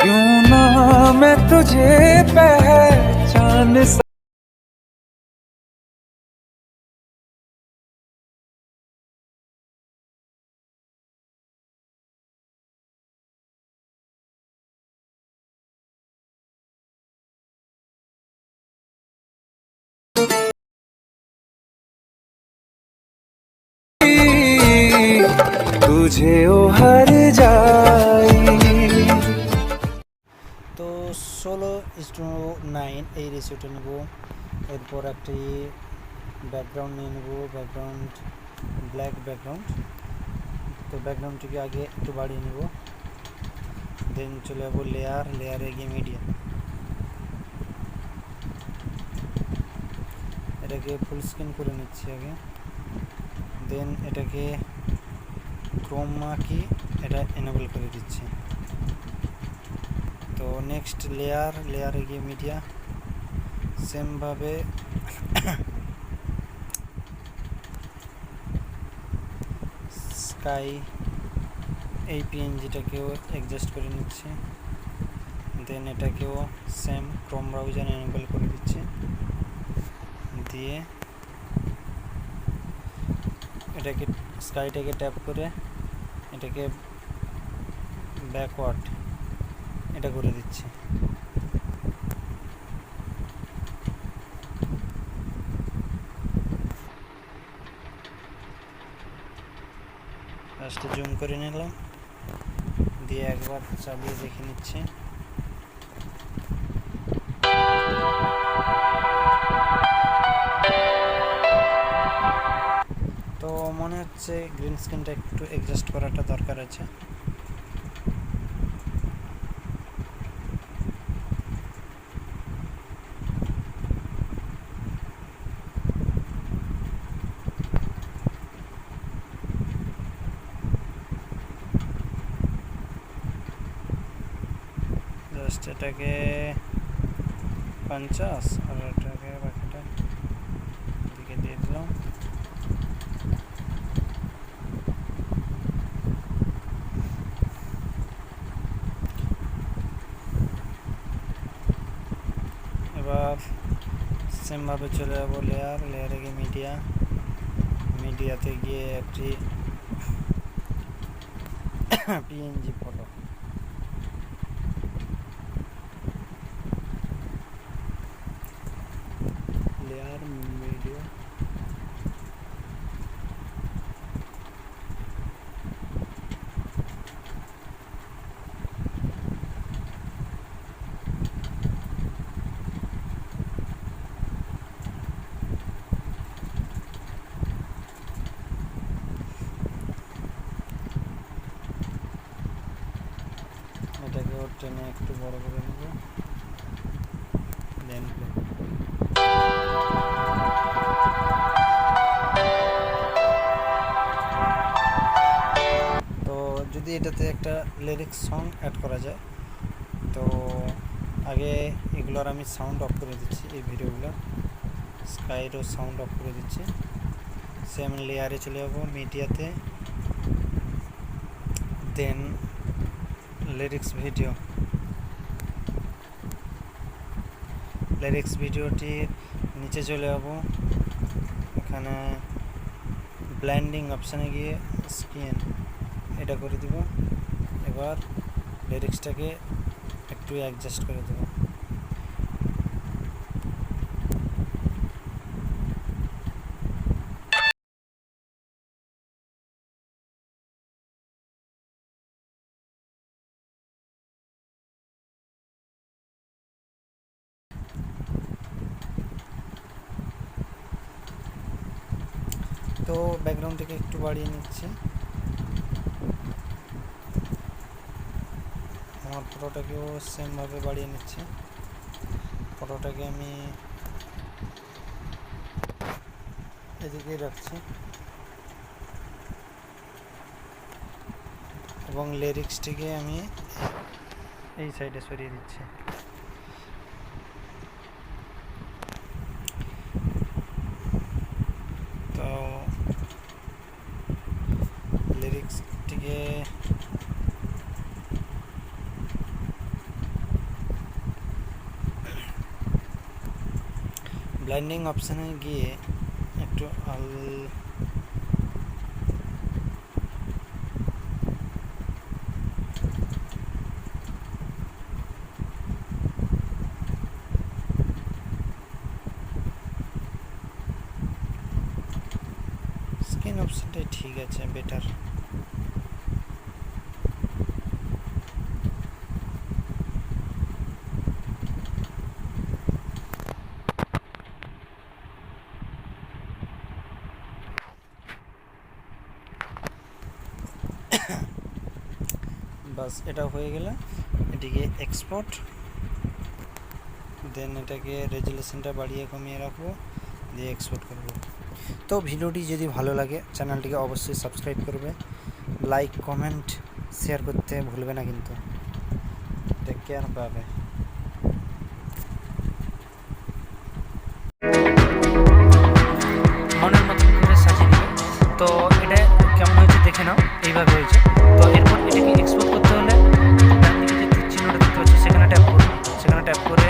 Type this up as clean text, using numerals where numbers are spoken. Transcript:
क्यों ना मैं तुझे पहचान तुझे ओ हर जाई। তো 16:9 এই রেশিওটা নেব। এরপর একটি ব্যাকগ্রাউন্ড নিয়ে নেব, ব্যাকগ্রাউন্ড ব্ল্যাক ব্যাকগ্রাউন্ড। তো ব্যাকগ্রাউন্ডটিকে আগে একটু বাড়িয়ে নেব, দেন চলে যাবো লেয়ারে গিয়ে মিডিয়া, এটাকে ফুল স্ক্রিন করে নিচ্ছি আগে। দেন এটাকে ক্রোমা কি এটা এনেবল করে দিচ্ছি। তো নেক্সট লেয়ারে গিয়ে মিডিয়া, সেমভাবে স্কাই এই পিএনজিটাকেও অ্যাডজাস্ট করে নিচ্ছি। দেন এটাকেও সেম ক্রোম ব্রাউজার এনেবল করে দিচ্ছি, দিয়ে এটাকে স্কাইটাকে ট্যাপ করে এটাকে ব্যাকওয়ার্ড এটা করে দিচ্ছি। ফার্স্টে জুম করে নিলাম, দিয়ে একবার চালিয়ে দেখে নিচ্ছি। তো মনে হচ্ছে গ্রিন স্ক্রিনটা একটু অ্যাডজাস্ট করাটা দরকার আছে। জাস্ট এটাকে 50 আর এটাকে বাকিটা দিকে দিয়ে দিলাম। এবার সেমভাবে চলে যাবো লেয়ারে গিয়ে মিডিয়াতে গিয়ে একটি পিএনজি ফটো, লেয়ার মিডিয়া, এটাকে টেনে একটু বড় করে নেব, দেন প্লে। তো যদি এটাতে একটা লিরিক্স সং অ্যাড করা যায়, তো আগে এগুলোর আমি সাউন্ড অফ করে দিচ্ছি, এই ভিডিওগুলো স্কাইরও সাউন্ড অফ করে দিচ্ছি। সেম লেয়ারে চলে যাবো মিডিয়াতে, দেন লিরিক্স ভিডিওটি নিচে চলে যাবো, এখানে ব্লেন্ডিং অপশানে গিয়ে স্ক্রিন এটা করে দিব। এবার লিরিক্সটাকে একটু অ্যাডজাস্ট করে দেবো। তো ব্যাকগ্রাউন্ডটাকে একটু বাড়িয়ে নিচ্ছি, আমার ফটোটাকেও সেমভাবে বাড়িয়ে নিচ্ছি। ফটোটাকে আমি এদিকেই রাখছি এবং লিরিক্সটিকে আমি এই সাইডে সরিয়ে দিচ্ছি। তো লিরিক্সটিকে ব্লাইন্ডিং অপশানে গিয়ে একটু স্ক্রিন অপশানটাই ঠিক আছে, বেটার। বাস এটা হয়ে গেলে এটিকে এক্সপোর্ট, দেন এটাকে রেজুলেশনটা বাড়িয়ে কমিয়ে রাখবো, দিয়ে এক্সপোর্ট করব। তো ভিডিওটি যদি ভালো লাগে চ্যানেলটিকে অবশ্যই সাবস্ক্রাইব করবে, লাইক কমেন্ট শেয়ার করতে ভুলবে না কিন্তু। Take care, bye bye. মনের মতন করে সাজিয়ে নেবে। তো এটা কেমন হয়েছে দেখে নাও, এইভাবে হয়েছে। তো এরপর এটাকে এক্সপোর্ট করতে হলে ডান দিকে যে তীর চিহ্নটা দেখতে পাচ্ছ সেখানে ট্যাপ করো, সেখানে ট্যাপ করে